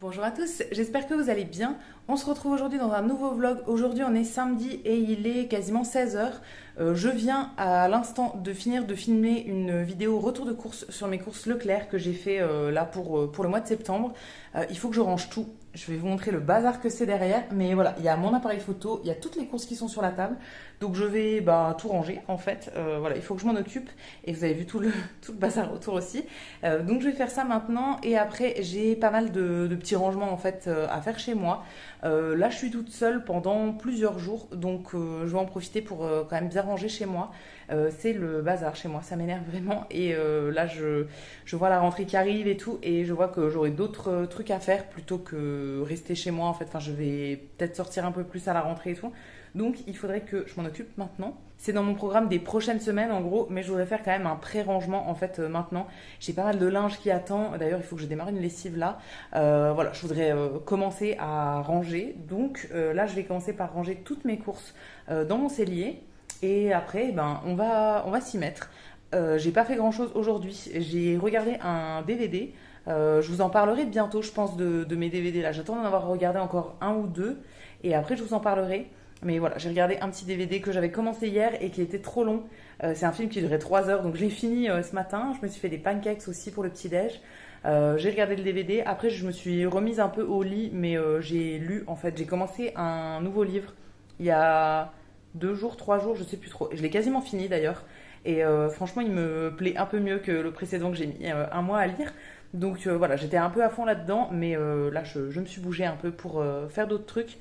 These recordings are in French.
Bonjour à tous, j'espère que vous allez bien. On se retrouve aujourd'hui dans un nouveau vlog. Aujourd'hui on est samedi et il est quasiment 16 heures. Je viens à l'instant de finir de filmer une vidéo retour de course sur mes courses Leclerc que j'ai fait là pour le mois de septembre. Il faut que je range tout. Je vais vous montrer le bazar que c'est derrière. Mais voilà, il y a mon appareil photo, il y a toutes les courses qui sont sur la table. Donc je vais tout ranger en fait. Voilà, il faut que je m'en occupe. Et vous avez vu tout le bazar autour aussi. Donc je vais faire ça maintenant. Et après j'ai pas mal de petits rangements en fait à faire chez moi. Là je suis toute seule pendant plusieurs jours. Donc je vais en profiter pour quand même bien ranger chez moi. C'est le bazar chez moi, ça m'énerve vraiment. Et là je vois la rentrée qui arrive et tout. Et je vois que j'aurai d'autres trucs à faire plutôt que rester chez moi en fait. Enfin je vais peut-être sortir un peu plus à la rentrée et tout. Donc il faudrait que je m'en occupe maintenant. C'est dans mon programme des prochaines semaines en gros, mais je voudrais faire quand même un pré-rangement en fait maintenant. J'ai pas mal de linge qui attend. D'ailleurs il faut que je démarre une lessive là. Voilà, je voudrais commencer à ranger. Donc là je vais commencer par ranger toutes mes courses dans mon cellier. Et après on va s'y mettre. J'ai pas fait grand chose aujourd'hui. J'ai regardé un DVD. Je vous en parlerai bientôt je pense de mes DVD là. J'attends d'en avoir regardé encore un ou deux. Et après je vous en parlerai. Mais voilà, j'ai regardé un petit DVD que j'avais commencé hier et qui était trop long. C'est un film qui durait 3 heures, donc je l'ai fini ce matin. Je me suis fait des pancakes aussi pour le petit-déj. J'ai regardé le DVD. Après, je me suis remise un peu au lit, mais j'ai lu, en fait, j'ai commencé un nouveau livre il y a 2 jours, 3 jours, je sais plus trop. Je l'ai quasiment fini d'ailleurs. Et franchement, il me plaît un peu mieux que le précédent que j'ai mis un mois à lire. Donc voilà, j'étais un peu à fond là-dedans, mais là, je me suis bougée un peu pour faire d'autres trucs.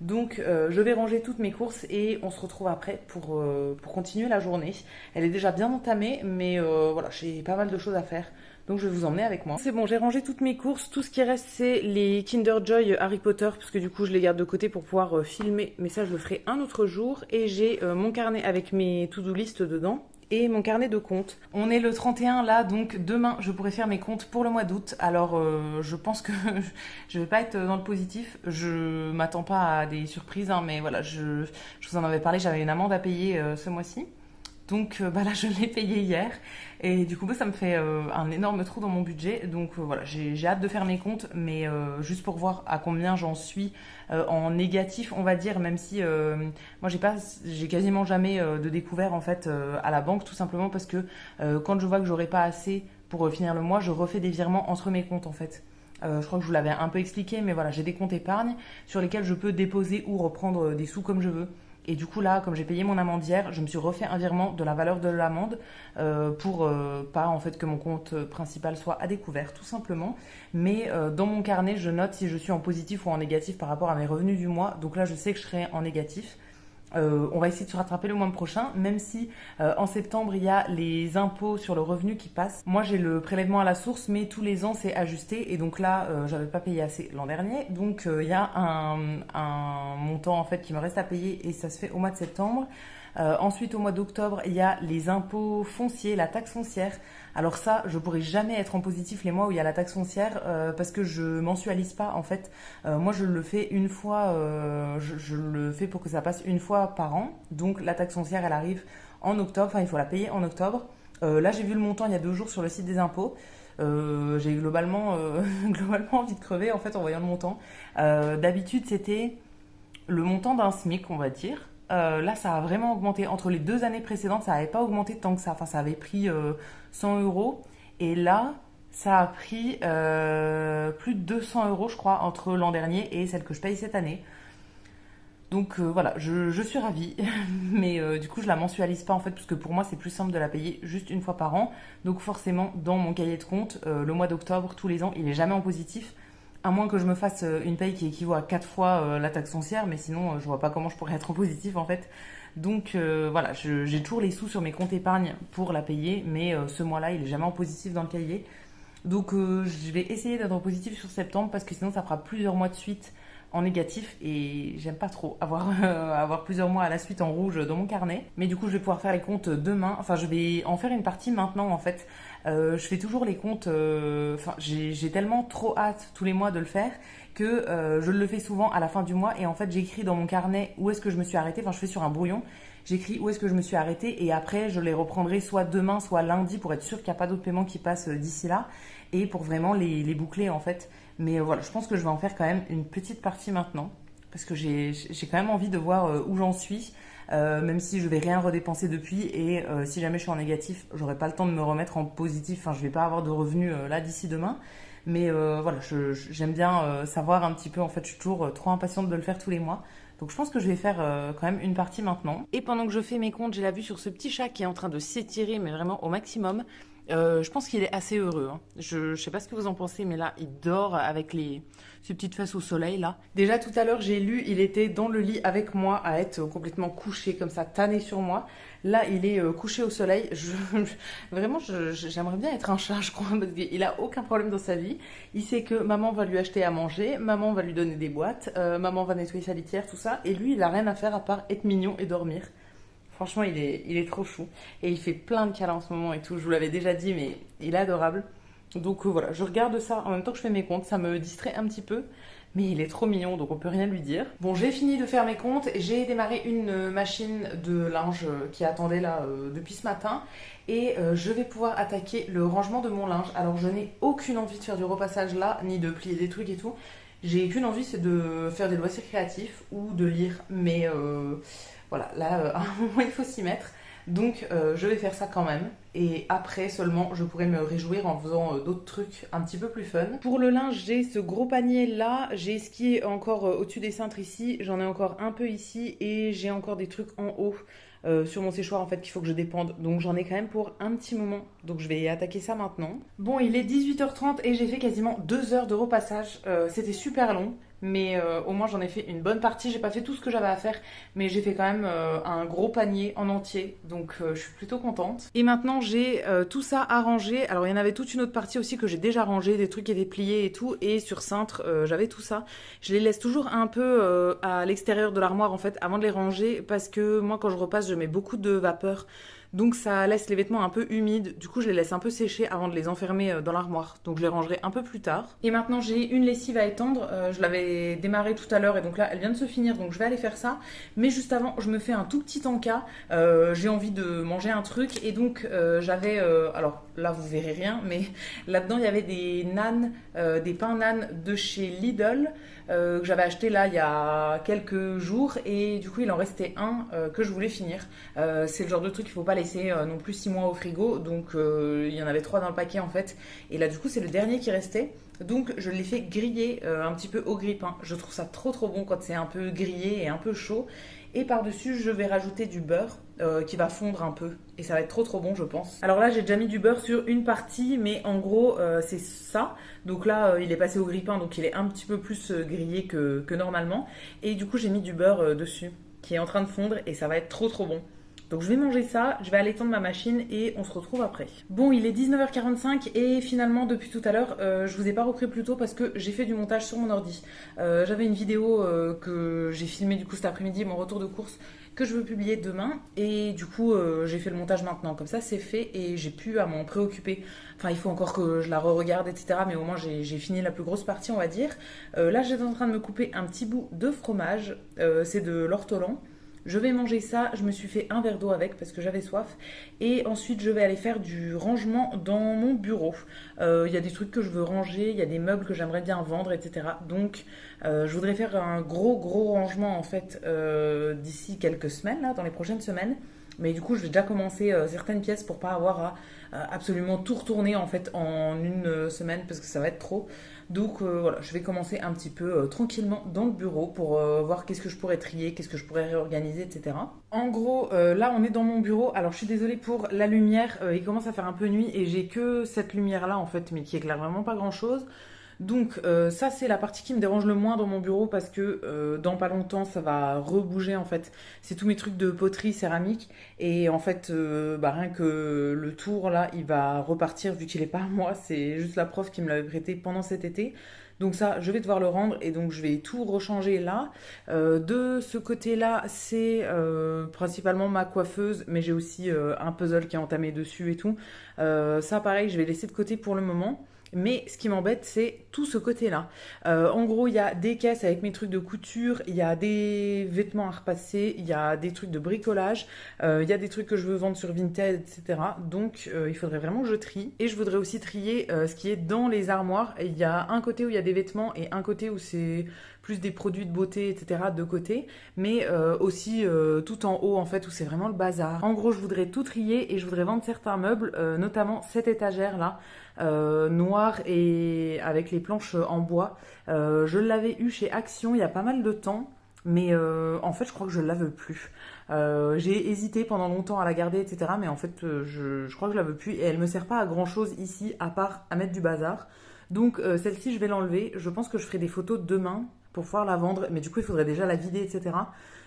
Donc je vais ranger toutes mes courses et on se retrouve après pour continuer la journée. Elle est déjà bien entamée, mais voilà, j'ai pas mal de choses à faire. Donc je vais vous emmener avec moi. C'est bon, j'ai rangé toutes mes courses. Tout ce qui reste, c'est les Kinder Joy Harry Potter, parce que du coup, je les garde de côté pour pouvoir filmer. Mais ça, je le ferai un autre jour. Et j'ai mon carnet avec mes to-do list dedans et mon carnet de comptes. On est le 31 là, donc demain je pourrai faire mes comptes pour le mois d'août. Alors je pense que je vais pas être dans le positif. Je m'attends pas à des surprises, hein, mais voilà, je vous en avais parlé, j'avais une amende à payer ce mois-ci. Donc là je l'ai payé hier et du coup ça me fait un énorme trou dans mon budget. Donc voilà, j'ai hâte de faire mes comptes, mais juste pour voir à combien j'en suis en négatif on va dire, même si moi j'ai quasiment jamais de découvert en fait à la banque, tout simplement parce que quand je vois que j'aurai pas assez pour finir le mois, je refais des virements entre mes comptes en fait. Je crois que je vous l'avais un peu expliqué, mais voilà, j'ai des comptes épargne sur lesquels je peux déposer ou reprendre des sous comme je veux. Et du coup là, comme j'ai payé mon amende hier, je me suis refait un virement de la valeur de l'amende pour pas en fait que mon compte principal soit à découvert, tout simplement. Mais dans mon carnet, je note si je suis en positif ou en négatif par rapport à mes revenus du mois. Donc là, je sais que je serai en négatif. On va essayer de se rattraper le mois prochain, même si en septembre il y a les impôts sur le revenu qui passent. Moi j'ai le prélèvement à la source, mais tous les ans c'est ajusté et donc là j'avais pas payé assez l'an dernier, donc il y a un montant en fait qui me reste à payer et ça se fait au mois de septembre. Ensuite, au mois d'octobre, il y a les impôts fonciers, la taxe foncière. Alors ça, je pourrais jamais être en positif les mois où il y a la taxe foncière parce que je mensualise pas. En fait, moi, je le fais une fois. Je le fais pour que ça passe une fois par an. Donc, la taxe foncière, elle arrive en octobre. Enfin, il faut la payer en octobre. Là, j'ai vu le montant il y a 2 jours sur le site des impôts. J'ai globalement, globalement envie de crever en fait en voyant le montant. D'habitude, c'était le montant d'un SMIC, on va dire. Là, ça a vraiment augmenté. Entre les 2 années précédentes, ça n'avait pas augmenté tant que ça. Enfin, ça avait pris 100 euros. Et là, ça a pris plus de 200 euros, je crois, entre l'an dernier et celle que je paye cette année. Donc voilà, je suis ravie. Mais du coup, je la mensualise pas en fait, parce que pour moi, c'est plus simple de la payer juste une fois par an. Donc forcément, dans mon cahier de compte, le mois d'octobre, tous les ans, il est jamais en positif. À moins que je me fasse une paye qui équivaut à 4 fois la taxe foncière, mais sinon je vois pas comment je pourrais être en positif en fait. Donc voilà, j'ai toujours les sous sur mes comptes épargne pour la payer, mais ce mois-là il est jamais en positif dans le cahier. Donc je vais essayer d'être en positif sur septembre parce que sinon ça fera plusieurs mois de suite en négatif et j'aime pas trop avoir, avoir plusieurs mois à la suite en rouge dans mon carnet. Mais du coup je vais pouvoir faire les comptes demain, enfin je vais en faire une partie maintenant en fait. Je fais toujours les comptes, enfin j'ai tellement trop hâte tous les mois de le faire que je le fais souvent à la fin du mois et en fait j'écris dans mon carnet où est-ce que je me suis arrêtée, enfin je fais sur un brouillon, j'écris où est-ce que je me suis arrêtée et après je les reprendrai soit demain soit lundi pour être sûr qu'il n'y a pas d'autres paiements qui passent d'ici là et pour vraiment les boucler en fait. Mais voilà, je pense que je vais en faire quand même une petite partie maintenant. Parce que j'ai quand même envie de voir où j'en suis. Même si je vais rien redépenser depuis. Et si jamais je suis en négatif, j'aurai pas le temps de me remettre en positif. Enfin, je vais pas avoir de revenus là d'ici demain. Mais voilà, j'aime bien savoir un petit peu. En fait, je suis toujours trop impatiente de le faire tous les mois. Donc je pense que je vais faire quand même une partie maintenant. Et pendant que je fais mes comptes, j'ai la vue sur ce petit chat qui est en train de s'étirer, mais vraiment au maximum. Je pense qu'il est assez heureux, hein. Je sais pas ce que vous en pensez, mais là, il dort avec ses petites fesses au soleil, là. Déjà, tout à l'heure, j'ai lu, il était dans le lit avec moi, à être complètement couché, comme ça, tanné sur moi. Là, il est couché au soleil. Vraiment, j'aimerais bien être un chat, je crois, parce qu'il a aucun problème dans sa vie. Il sait que maman va lui acheter à manger, maman va lui donner des boîtes, maman va nettoyer sa litière, tout ça. Et lui, il a rien à faire à part être mignon et dormir. Franchement, il est trop chou. Et il fait plein de câlins en ce moment et tout. Je vous l'avais déjà dit, mais il est adorable. Donc voilà, je regarde ça en même temps que je fais mes comptes. Ça me distrait un petit peu. Mais il est trop mignon, donc on peut rien lui dire. Bon, j'ai fini de faire mes comptes. J'ai démarré une machine de linge qui attendait là depuis ce matin. Et je vais pouvoir attaquer le rangement de mon linge. Alors, je n'ai aucune envie de faire du repassage là, ni de plier des trucs et tout. J'ai qu'une envie, c'est de faire des loisirs créatifs ou de lire. Mais voilà, là, à un moment, il faut s'y mettre. Donc, je vais faire ça quand même. Et après seulement, je pourrai me réjouir en faisant d'autres trucs un petit peu plus fun. Pour le linge, j'ai ce gros panier là. J'ai ce qui est encore au-dessus des cintres ici. J'en ai encore un peu ici. Et j'ai encore des trucs en haut sur mon séchoir en fait qu'il faut que je dépende. Donc j'en ai quand même pour un petit moment. Donc je vais attaquer ça maintenant. Bon, il est 18h30 et j'ai fait quasiment 2 heures de repassage. C'était super long. Mais au moins j'en ai fait une bonne partie. J'ai pas fait tout ce que j'avais à faire, mais j'ai fait quand même un gros panier en entier. Donc je suis plutôt contente. Et maintenant j'ai tout ça à ranger. Alors il y en avait toute une autre partie aussi que j'ai déjà rangée, des trucs qui étaient pliés et tout. Et sur cintre, j'avais tout ça. Je les laisse toujours un peu à l'extérieur de l'armoire en fait avant de les ranger. Parce que moi quand je repasse, je mets beaucoup de vapeur. Donc ça laisse les vêtements un peu humides. Du coup, je les laisse un peu sécher avant de les enfermer dans l'armoire. Donc je les rangerai un peu plus tard. Et maintenant, j'ai une lessive à étendre. Je l'avais démarrée tout à l'heure et donc là, elle vient de se finir. Donc je vais aller faire ça. Mais juste avant, je me fais un tout petit encas. J'ai envie de manger un truc. Et donc, j'avais... alors là, vous verrez rien. Mais là-dedans, il y avait des nanes, des pains nanes de chez Lidl. Que j'avais acheté là il y a quelques jours. Et du coup, il en restait un que je voulais finir. C'est le genre de truc qu'il ne faut pas laisser non plus 6 mois au frigo, donc il y en avait 3 dans le paquet en fait, et là du coup c'est le dernier qui restait, donc je l'ai fait griller un petit peu au grille-pain. Je trouve ça trop bon quand c'est un peu grillé et un peu chaud, et par-dessus je vais rajouter du beurre qui va fondre un peu, et ça va être trop bon je pense. Alors là j'ai déjà mis du beurre sur une partie, mais en gros c'est ça, donc là il est passé au grille-pain, donc il est un petit peu plus grillé que normalement, et du coup j'ai mis du beurre dessus, qui est en train de fondre, et ça va être trop bon. Donc je vais manger ça, je vais aller tendre ma machine et on se retrouve après. Bon, il est 19h45 et finalement depuis tout à l'heure, je vous ai pas repris plus tôt parce que j'ai fait du montage sur mon ordi. J'avais une vidéo que j'ai filmée du coup cet après-midi, mon retour de course, que je veux publier demain, et du coup j'ai fait le montage maintenant, comme ça c'est fait et j'ai plus à m'en préoccuper. Enfin il faut encore que je la re-regarde etc, mais au moins j'ai fini la plus grosse partie on va dire. Là j'étais en train de me couper un petit bout de fromage, c'est de l'ortolan. Je vais manger ça, je me suis fait un verre d'eau avec parce que j'avais soif. Et ensuite, je vais aller faire du rangement dans mon bureau. Il y a des trucs que je veux ranger, il y a des meubles que j'aimerais bien vendre, etc. Donc, je voudrais faire un gros rangement en fait d'ici quelques semaines, là, dans les prochaines semaines. Mais du coup, je vais déjà commencer certaines pièces pour pas avoir à absolument tout retourner en fait en une semaine parce que ça va être trop. Donc voilà, je vais commencer un petit peu tranquillement dans le bureau pour voir qu'est-ce que je pourrais trier, qu'est-ce que je pourrais réorganiser, etc. En gros, là on est dans mon bureau. Alors je suis désolée pour la lumière, il commence à faire un peu nuit et j'ai que cette lumière là en fait, mais qui éclaire vraiment pas grand chose. Donc ça c'est la partie qui me dérange le moins dans mon bureau parce que dans pas longtemps ça va rebouger en fait. C'est tous mes trucs de poterie, céramique et en fait rien que le tour là il va repartir vu qu'il est pas à moi, c'est juste la prof qui me l'avait prêté pendant cet été. Donc ça je vais devoir le rendre et donc je vais tout rechanger là. De ce côté là c'est principalement ma coiffeuse mais j'ai aussi un puzzle qui est entamé dessus et tout. Ça pareil je vais laisser de côté pour le moment. Mais ce qui m'embête, c'est tout ce côté-là. En gros, il y a des caisses avec mes trucs de couture, il y a des vêtements à repasser, il y a des trucs de bricolage, il y a des trucs que je veux vendre sur Vinted, etc. Donc, il faudrait vraiment que je trie. Et je voudrais aussi trier ce qui est dans les armoires. Il y a un côté où il y a des vêtements et un côté où c'est plus des produits de beauté, etc. de côté. Mais aussi tout en haut, en fait, où c'est vraiment le bazar. En gros, je voudrais tout trier et je voudrais vendre certains meubles, notamment cette étagère-là. Noire et avec les planches en bois. Je l'avais eu chez Action il y a pas mal de temps, mais en fait je crois que je ne la veux plus. J'ai hésité pendant longtemps à la garder, etc. Mais en fait je crois que je la veux plus et elle me sert pas à grand chose ici à part à mettre du bazar. Donc celle-ci je vais l'enlever. Je pense que je ferai des photos demain pour pouvoir la vendre, mais du coup il faudrait déjà la vider, etc.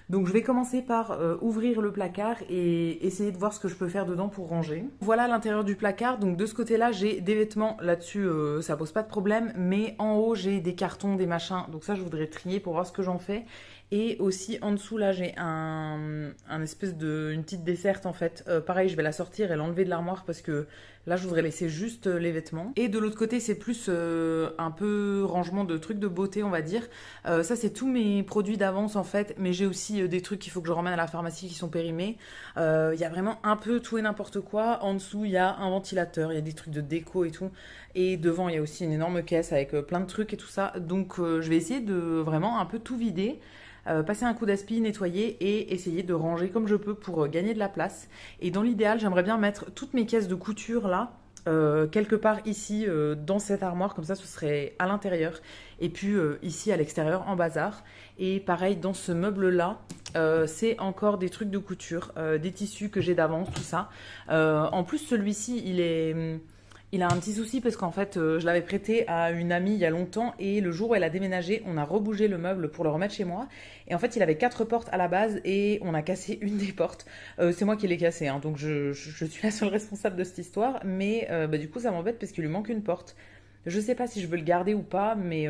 Donc je vais commencer par ouvrir le placard et essayer de voir ce que je peux faire dedans pour ranger. Voilà l'intérieur du placard, donc de ce côté-là j'ai des vêtements, là-dessus ça pose pas de problème, mais en haut j'ai des cartons, des machins, donc ça je voudrais trier pour voir ce que j'en fais. Et aussi en dessous là j'ai un espèce de une petite desserte en fait. Pareil je vais la sortir et l'enlever de l'armoire parce que là je voudrais laisser juste les vêtements. Et de l'autre côté c'est plus un peu rangement de trucs de beauté on va dire. Ça c'est tous mes produits d'avance en fait, mais j'ai aussi des trucs qu'il faut que je ramène à la pharmacie qui sont périmés. Il y a vraiment un peu tout et n'importe quoi. En dessous il y a un ventilateur, il y a des trucs de déco et tout. Et devant il y a aussi une énorme caisse avec plein de trucs et tout ça. Donc je vais essayer de vraiment un peu tout vider. Passer un coup d'aspi, nettoyer et essayer de ranger comme je peux pour gagner de la place. Et dans l'idéal, j'aimerais bien mettre toutes mes caisses de couture là, quelque part ici dans cette armoire, comme ça ce serait à l'intérieur. Et puis ici à l'extérieur en bazar. Et pareil dans ce meuble là, c'est encore des trucs de couture, des tissus que j'ai d'avance, tout ça. En plus celui-ci il a un petit souci parce qu'en fait, je l'avais prêté à une amie il y a longtemps et le jour où elle a déménagé, on a rebougé le meuble pour le remettre chez moi. Et en fait, il avait 4 portes à la base et on a cassé une des portes. C'est moi qui l'ai cassé, hein, donc je suis la seule responsable de cette histoire. Mais du coup, ça m'embête parce qu'il lui manque une porte. Je sais pas si je veux le garder ou pas, mais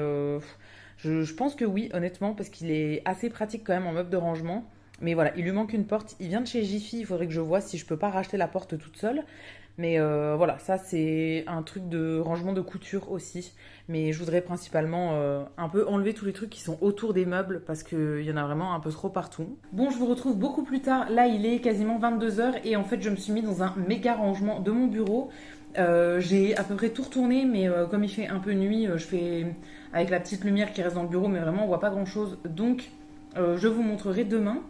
je pense que oui, honnêtement, parce qu'il est assez pratique quand même en meuble de rangement. Mais voilà, il lui manque une porte. Il vient de chez Jiffy, il faudrait que je vois si je peux pas racheter la porte toute seule. Mais voilà, ça c'est un truc de rangement de couture aussi. Mais je voudrais principalement un peu enlever tous les trucs qui sont autour des meubles parce qu'il y en a vraiment un peu trop partout. Bon, je vous retrouve beaucoup plus tard. Là, il est quasiment 22h et en fait, je me suis mis dans un méga rangement de mon bureau. J'ai à peu près tout retourné, mais comme il fait un peu nuit, je fais avec la petite lumière qui reste dans le bureau, mais vraiment on voit pas grand chose. Donc, je vous montrerai demain.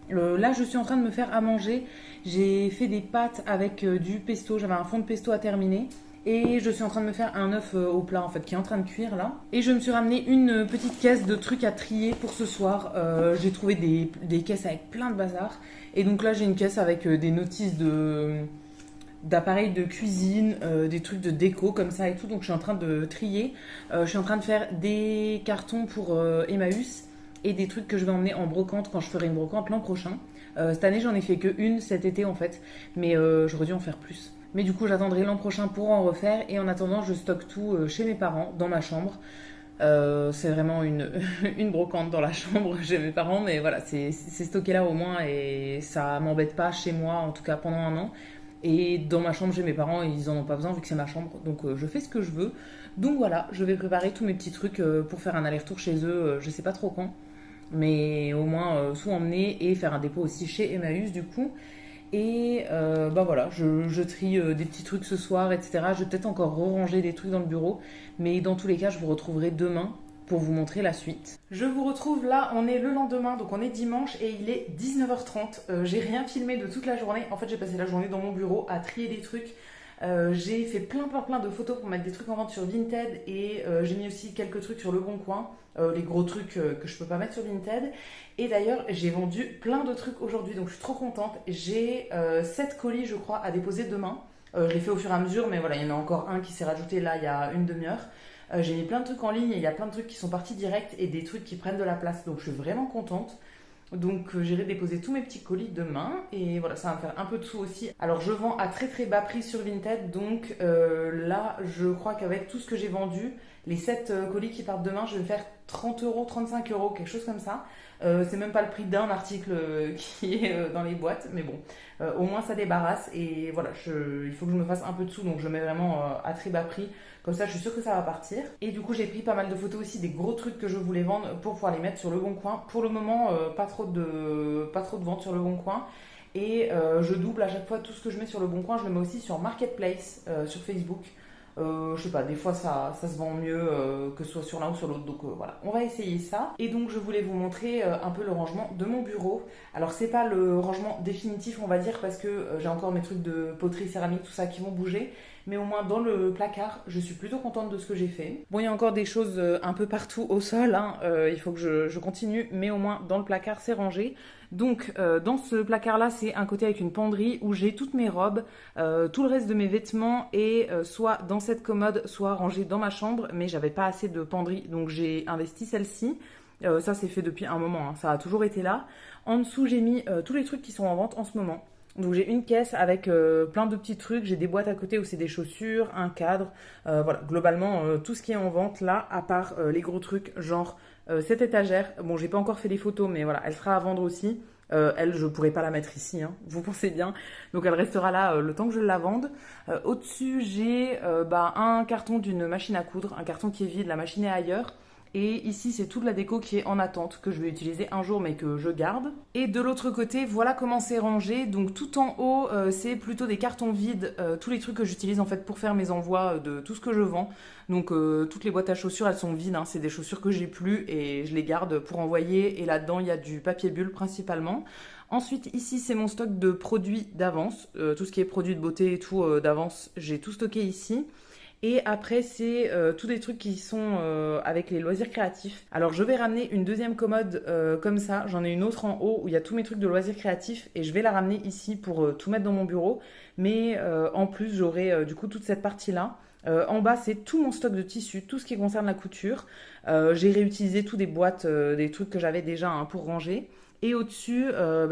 Là, je suis en train de me faire à manger. J'ai fait des pâtes avec du pesto. J'avais un fond de pesto à terminer. Et je suis en train de me faire un œuf au plat, en fait, qui est en train de cuire, là. Et je me suis ramené une petite caisse de trucs à trier pour ce soir. J'ai trouvé des caisses avec plein de bazar. Et donc là, j'ai une caisse avec des notices d'appareils de cuisine, des trucs de déco comme ça et tout. Donc, je suis en train de trier. Je suis en train de faire des cartons pour Emmaüs. Et des trucs que je vais emmener en brocante quand je ferai une brocante l'an prochain. Cette année, j'en ai fait que une cet été en fait, mais j'aurais dû en faire plus. Mais du coup, j'attendrai l'an prochain pour en refaire et en attendant, je stocke tout chez mes parents, dans ma chambre. C'est vraiment une brocante dans la chambre chez mes parents, mais voilà, c'est stocké là au moins et ça m'embête pas chez moi, en tout cas pendant un an. Et dans ma chambre chez mes parents, ils en ont pas besoin vu que c'est ma chambre, donc je fais ce que je veux. Donc voilà, je vais préparer tous mes petits trucs pour faire un aller-retour chez eux, je sais pas trop quand. Mais au moins tout emmener et faire un dépôt aussi chez Emmaüs du coup. Et voilà, je trie des petits trucs ce soir, etc. Je vais peut-être encore ranger des trucs dans le bureau. Mais dans tous les cas, je vous retrouverai demain pour vous montrer la suite. Je vous retrouve là, on est le lendemain, donc on est dimanche et il est 19h30. J'ai rien filmé de toute la journée. En fait, j'ai passé la journée dans mon bureau à trier des trucs. J'ai fait plein de photos pour mettre des trucs en vente sur Vinted et j'ai mis aussi quelques trucs sur Le Bon Coin, les gros trucs que je peux pas mettre sur Vinted. Et d'ailleurs, j'ai vendu plein de trucs aujourd'hui, donc je suis trop contente. J'ai 7 colis, je crois, à déposer demain. Je les fais au fur et à mesure, mais voilà, il y en a encore un qui s'est rajouté là il y a une demi-heure. J'ai mis plein de trucs en ligne et il y a plein de trucs qui sont partis direct et des trucs qui prennent de la place, donc je suis vraiment contente. Donc j'irai déposer tous mes petits colis demain et voilà, ça va me faire un peu de sous aussi. Alors je vends à très bas prix sur Vinted, donc là je crois qu'avec tout ce que j'ai vendu, Les 7 colis qui partent demain, je vais faire 30 euros, 35 euros, quelque chose comme ça. C'est même pas le prix d'un article qui est dans les boîtes, mais bon, au moins ça débarrasse. Et voilà, il faut que je me fasse un peu de sous, donc je mets vraiment à très bas prix. Comme ça, je suis sûre que ça va partir. Et du coup, j'ai pris pas mal de photos aussi des gros trucs que je voulais vendre pour pouvoir les mettre sur Le Bon Coin. Pour le moment, pas trop de ventes sur Le Bon Coin. Et je double à chaque fois tout ce que je mets sur Le Bon Coin, je le mets aussi sur Marketplace, sur Facebook. Je sais pas, des fois ça se vend mieux que ce soit sur l'un ou sur l'autre, donc voilà, on va essayer ça. Et donc je voulais vous montrer un peu le rangement de mon bureau. Alors c'est pas le rangement définitif on va dire parce que j'ai encore mes trucs de poterie, céramique, tout ça qui vont bouger. Mais au moins dans le placard, je suis plutôt contente de ce que j'ai fait. Bon, il y a encore des choses un peu partout au sol, hein. Il faut que je continue, mais au moins dans le placard c'est rangé. Donc dans ce placard-là, c'est un côté avec une penderie où j'ai toutes mes robes, tout le reste de mes vêtements est soit dans cette commode, soit rangé dans ma chambre, mais j'avais pas assez de penderie, donc j'ai investi celle-ci. Ça c'est fait depuis un moment, hein. Ça a toujours été là. En dessous, j'ai mis tous les trucs qui sont en vente en ce moment. Donc j'ai une caisse avec plein de petits trucs, j'ai des boîtes à côté où c'est des chaussures, un cadre, voilà, globalement tout ce qui est en vente là, à part les gros trucs genre cette étagère. Bon, j'ai pas encore fait les photos, mais voilà, elle sera à vendre aussi. Elle, je pourrais pas la mettre ici, hein, vous pensez bien. Donc elle restera là le temps que je la vende. Au-dessus, j'ai un carton d'une machine à coudre, un carton qui est vide, la machine est ailleurs. Et ici, c'est toute la déco qui est en attente, que je vais utiliser un jour, mais que je garde. Et de l'autre côté, voilà comment c'est rangé. Donc tout en haut, c'est plutôt des cartons vides, tous les trucs que j'utilise en fait pour faire mes envois de tout ce que je vends. Donc toutes les boîtes à chaussures, elles sont vides, hein. C'est des chaussures que j'ai plus et je les garde pour envoyer. Et là-dedans, il y a du papier bulle principalement. Ensuite, ici, c'est mon stock de produits d'avance. Tout ce qui est produits de beauté et tout d'avance, j'ai tout stocké ici. Et après, c'est tous des trucs qui sont avec les loisirs créatifs. Alors, je vais ramener une deuxième commode comme ça. J'en ai une autre en haut où il y a tous mes trucs de loisirs créatifs. Et je vais la ramener ici pour tout mettre dans mon bureau. Mais en plus, j'aurai du coup toute cette partie-là. En bas, c'est tout mon stock de tissus, tout ce qui concerne la couture. J'ai réutilisé tout des boîtes, des trucs que j'avais déjà hein, pour ranger. Et au-dessus,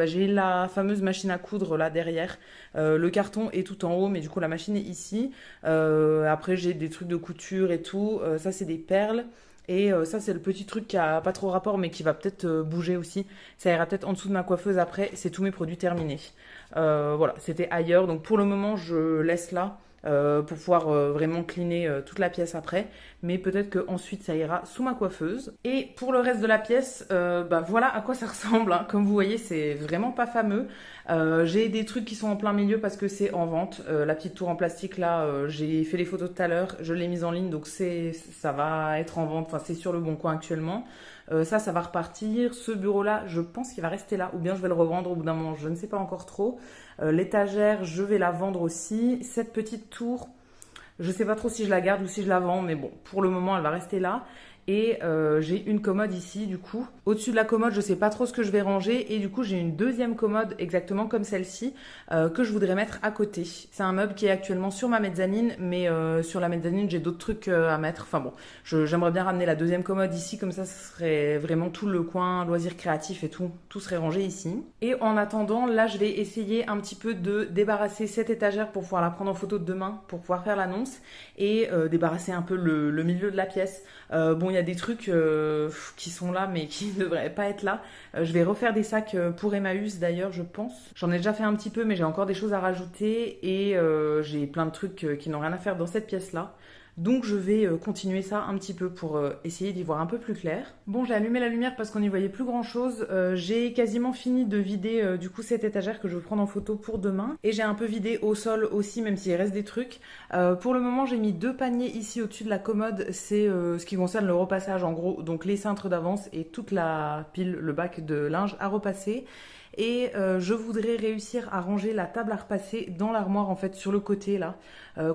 j'ai la fameuse machine à coudre là derrière. Le carton est tout en haut, mais du coup la machine est ici. Après, j'ai des trucs de couture et tout. Ça, c'est des perles. Et ça, c'est le petit truc qui a pas trop rapport, mais qui va peut-être bouger aussi. Ça ira peut-être en dessous de ma coiffeuse après. C'est tous mes produits terminés. Voilà, c'était ailleurs. Donc pour le moment, je laisse là. Pour pouvoir vraiment cleaner toute la pièce après. Mais peut-être qu'ensuite ça ira sous ma coiffeuse. Et pour le reste de la pièce, voilà à quoi ça ressemble, hein. Comme vous voyez, c'est vraiment pas fameux. J'ai des trucs qui sont en plein milieu parce que c'est en vente. La petite tour en plastique là, j'ai fait les photos tout à l'heure, je l'ai mise en ligne, donc ça va être en vente. Enfin, c'est sur Le Bon Coin actuellement. Ça va repartir. Ce bureau-là, je pense qu'il va rester là, ou bien je vais le revendre au bout d'un moment, je ne sais pas encore trop. L'étagère, je vais la vendre aussi. Cette petite tour, je ne sais pas trop si je la garde ou si je la vends, mais bon, pour le moment, elle va rester là. Et j'ai une commode ici du coup. Au-dessus de la commode, je sais pas trop ce que je vais ranger. Et du coup, j'ai une deuxième commode exactement comme celle-ci que je voudrais mettre à côté. C'est un meuble qui est actuellement sur ma mezzanine. Mais sur la mezzanine, j'ai d'autres trucs à mettre. Enfin bon, j'aimerais bien ramener la deuxième commode ici. Comme ça serait vraiment tout le coin loisirs créatifs et tout serait rangé ici. Et en attendant, là, je vais essayer un petit peu de débarrasser cette étagère pour pouvoir la prendre en photo demain. Pour pouvoir faire l'annonce. Et débarrasser un peu le milieu de la pièce. Il y a des trucs qui sont là mais qui ne devraient pas être là. Je vais refaire des sacs pour Emmaüs d'ailleurs, je pense. J'en ai déjà fait un petit peu mais j'ai encore des choses à rajouter et j'ai plein de trucs qui n'ont rien à faire dans cette pièce-là. Donc je vais continuer ça un petit peu pour essayer d'y voir un peu plus clair. Bon, j'ai allumé la lumière parce qu'on n'y voyait plus grand chose. J'ai quasiment fini de vider du coup cette étagère que je veux prendre en photo pour demain. Et j'ai un peu vidé au sol aussi, même s'il reste des trucs. Pour le moment, j'ai mis 2 paniers ici au-dessus de la commode. C'est ce qui concerne le repassage en gros. Donc les cintres d'avance et toute la pile, le bac de linge à repasser. Et je voudrais réussir à ranger la table à repasser dans l'armoire en fait sur le côté là.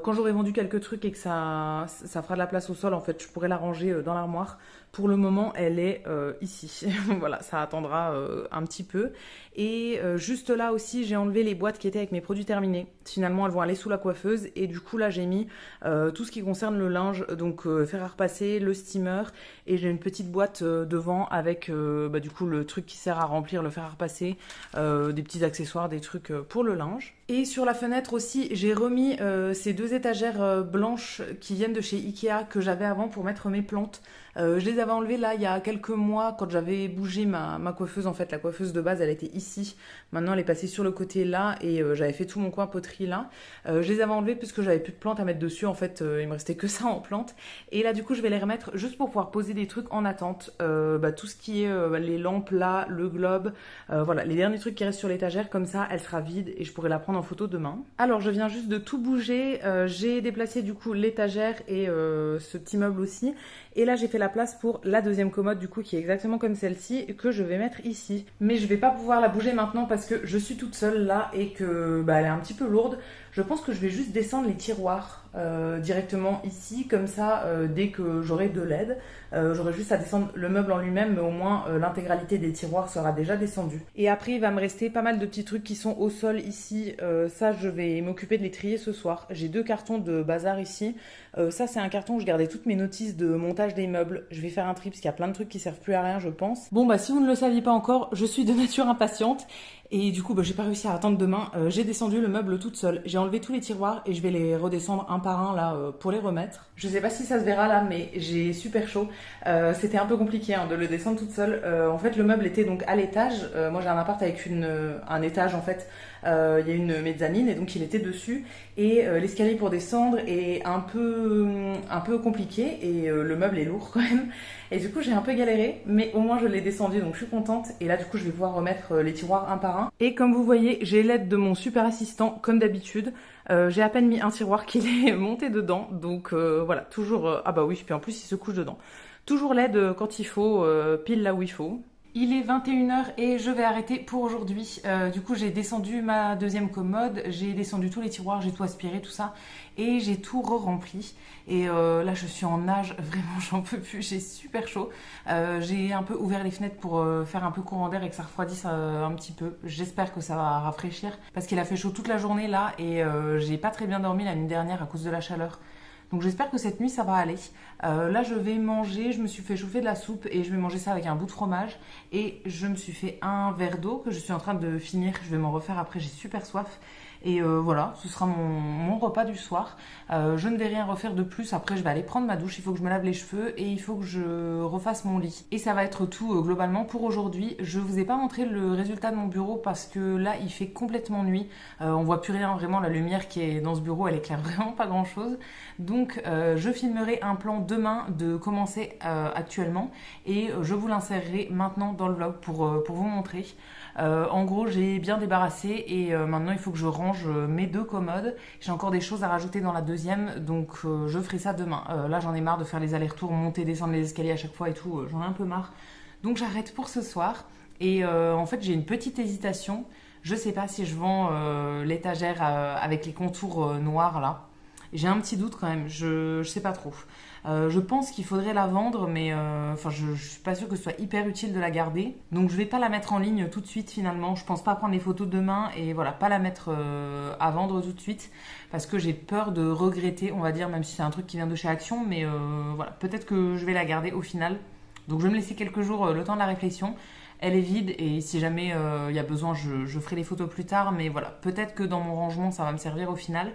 Quand j'aurai vendu quelques trucs et que ça fera de la place au sol en fait, je pourrais la ranger dans l'armoire Pour le moment, elle est ici. Voilà, ça attendra un petit peu. Et juste là aussi, j'ai enlevé les boîtes qui étaient avec mes produits terminés. Finalement, elles vont aller sous la coiffeuse. Et du coup, là, j'ai mis tout ce qui concerne le linge, donc fer à repasser, le steamer. Et j'ai une petite boîte devant avec du coup le truc qui sert à remplir le fer à repasser, des petits accessoires, des trucs pour le linge. Et sur la fenêtre aussi, j'ai remis ces 2 étagères blanches qui viennent de chez Ikea que j'avais avant pour mettre mes plantes. Je les avais enlevées là il y a quelques mois quand j'avais bougé ma coiffeuse. En fait, la coiffeuse de base, elle était ici. Maintenant, elle est passée sur le côté là et j'avais fait tout mon coin poterie là. Je les avais enlevées parce que j'avais plus de plantes à mettre dessus. En fait, il me restait que ça en plantes. Et là, du coup, je vais les remettre juste pour pouvoir poser des trucs en attente. Tout ce qui est les lampes là, le globe, voilà, les derniers trucs qui restent sur l'étagère. Comme ça, elle sera vide et je pourrai la prendre en photo demain. Alors, je viens juste de tout bouger. J'ai déplacé du coup l'étagère et ce petit meuble aussi. Et là, j'ai fait la place pour la deuxième commode du coup qui est exactement comme celle-ci que je vais mettre ici. Mais je vais pas pouvoir la bouger maintenant parce que je suis toute seule là et que elle est un petit peu lourde. Je pense que je vais juste descendre les tiroirs directement ici, comme ça, dès que j'aurai de l'aide. J'aurai juste à descendre le meuble en lui-même, mais au moins l'intégralité des tiroirs sera déjà descendue. Et après, il va me rester pas mal de petits trucs qui sont au sol ici. Ça, je vais m'occuper de les trier ce soir. J'ai 2 cartons de bazar ici. Ça, c'est un carton où je gardais toutes mes notices de montage des meubles. Je vais faire un tri parce qu'il y a plein de trucs qui servent plus à rien, je pense. Bon, si vous ne le saviez pas encore, je suis de nature impatiente. Et du coup, j'ai pas réussi à attendre demain. J'ai descendu le meuble toute seule. J'ai enlevé tous les tiroirs et je vais les redescendre un par un là pour les remettre. Je sais pas si ça se verra là, mais j'ai super chaud. C'était un peu compliqué de le descendre toute seule. En fait, le meuble était donc à l'étage. Moi, j'ai un appart avec un étage en fait. Il y a une mezzanine et donc il était dessus. Et l'escalier pour descendre est un peu compliqué et le meuble est lourd quand même. Et du coup, j'ai un peu galéré, mais au moins je l'ai descendu, donc je suis contente. Et là, du coup, je vais pouvoir remettre les tiroirs un par un. Et comme vous voyez, j'ai l'aide de mon super assistant, comme d'habitude. J'ai à peine mis un tiroir qu'il est monté dedans, donc voilà, toujours... ah bah oui, puis en plus, il se couche dedans. Toujours l'aide quand il faut, pile là où il faut. Il est 21h et je vais arrêter pour aujourd'hui. Du coup, j'ai descendu ma deuxième commode, j'ai descendu tous les tiroirs, j'ai tout aspiré, tout ça. Et j'ai tout re-rempli. Et là, je suis en nage, vraiment, j'en peux plus, j'ai super chaud. J'ai un peu ouvert les fenêtres pour faire un peu courant d'air et que ça refroidisse un petit peu. J'espère que ça va rafraîchir parce qu'il a fait chaud toute la journée là et j'ai pas très bien dormi la nuit dernière à cause de la chaleur. Donc j'espère que cette nuit ça va aller. Là je vais manger, je me suis fait chauffer de la soupe et je vais manger ça avec un bout de fromage. Et je me suis fait un verre d'eau que je suis en train de finir, je vais m'en refaire après, j'ai super soif. Et voilà, ce sera mon repas du soir. Je ne vais rien refaire de plus. Après, je vais aller prendre ma douche. Il faut que je me lave les cheveux et il faut que je refasse mon lit. Et ça va être tout globalement pour aujourd'hui. Je vous ai pas montré le résultat de mon bureau parce que là, il fait complètement nuit. On voit plus rien vraiment. La lumière qui est dans ce bureau, elle éclaire vraiment pas grand chose. Donc, je filmerai un plan demain de commencer actuellement et je vous l'insérerai maintenant dans le vlog pour vous montrer. En gros, j'ai bien débarrassé et maintenant il faut que je range mes 2 commodes. J'ai encore des choses à rajouter dans la deuxième, donc je ferai ça demain. Là, j'en ai marre de faire les allers-retours, monter, descendre les escaliers à chaque fois et tout. J'en ai un peu marre. Donc j'arrête pour ce soir. Et en fait, j'ai une petite hésitation. Je sais pas si je vends l'étagère avec les contours noirs là. J'ai un petit doute quand même, je sais pas trop. Je pense qu'il faudrait la vendre, mais je suis pas sûre que ce soit hyper utile de la garder. Donc je vais pas la mettre en ligne tout de suite finalement. Je pense pas prendre les photos demain et voilà, pas la mettre à vendre tout de suite parce que j'ai peur de regretter, on va dire, même si c'est un truc qui vient de chez Action, mais voilà, peut-être que je vais la garder au final. Donc je vais me laisser quelques jours le temps de la réflexion. Elle est vide et si jamais il y a besoin, je ferai les photos plus tard, mais voilà, peut-être que dans mon rangement ça va me servir au final.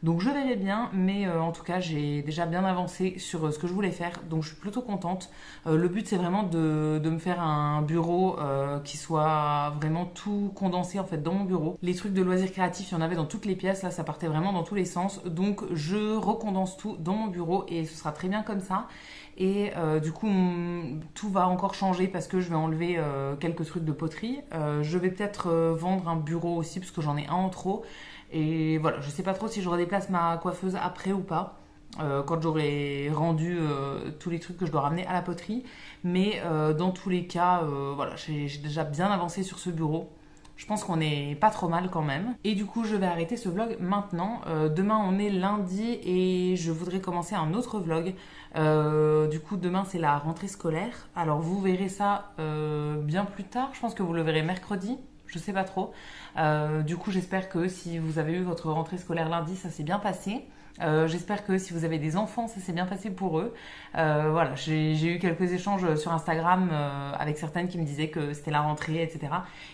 Donc je verrai bien, mais en tout cas j'ai déjà bien avancé sur ce que je voulais faire, donc je suis plutôt contente. Le but c'est vraiment de me faire un bureau qui soit vraiment tout condensé en fait dans mon bureau. Les trucs de loisirs créatifs, il y en avait dans toutes les pièces, là ça partait vraiment dans tous les sens, donc je recondense tout dans mon bureau et ce sera très bien comme ça. Et du coup tout va encore changer parce que je vais enlever quelques trucs de poterie. Je vais peut-être vendre un bureau aussi parce que j'en ai un en trop. Et voilà, je sais pas trop si je redéplace ma coiffeuse après ou pas, quand j'aurai rendu tous les trucs que je dois ramener à la poterie. Mais dans tous les cas, voilà, j'ai déjà bien avancé sur ce bureau. Je pense qu'on est pas trop mal quand même. Et du coup, je vais arrêter ce vlog maintenant. Demain, on est lundi et je voudrais commencer un autre vlog. Du coup, demain, c'est la rentrée scolaire. Alors, vous verrez ça bien plus tard. Je pense que vous le verrez mercredi. Je sais pas trop. Du coup, j'espère que si vous avez eu votre rentrée scolaire lundi, ça s'est bien passé. J'espère que si vous avez des enfants, ça s'est bien passé pour eux. Voilà, j'ai eu quelques échanges sur Instagram avec certaines qui me disaient que c'était la rentrée, etc.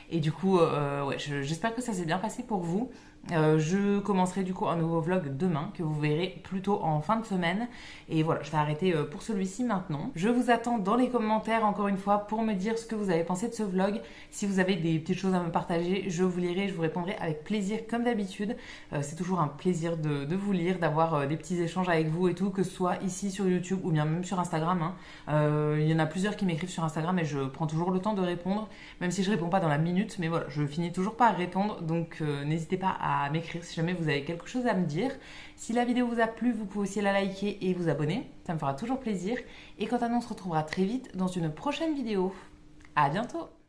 Et du coup, ouais, j'espère que ça s'est bien passé pour vous. Je commencerai du coup un nouveau vlog demain que vous verrez plutôt en fin de semaine. Et voilà, je vais arrêter pour celui-ci maintenant. Je vous attends dans les commentaires encore une fois pour me dire ce que vous avez pensé de ce vlog. Si vous avez des petites choses à me partager, je vous lirai, je vous répondrai avec plaisir comme d'habitude. C'est toujours un plaisir de vous lire, d'avoir des petits échanges avec vous et tout, que ce soit ici sur YouTube ou bien même sur Instagram. Hein. Il y en a plusieurs qui m'écrivent sur Instagram et je prends toujours le temps de répondre, même si je réponds pas dans la minute, mais voilà, je finis toujours par répondre, donc n'hésitez pas à m'écrire si jamais vous avez quelque chose à me dire. Si la vidéo vous a plu, vous pouvez aussi la liker et vous abonner, ça me fera toujours plaisir. Et quant à nous, on se retrouvera très vite dans une prochaine vidéo. À bientôt!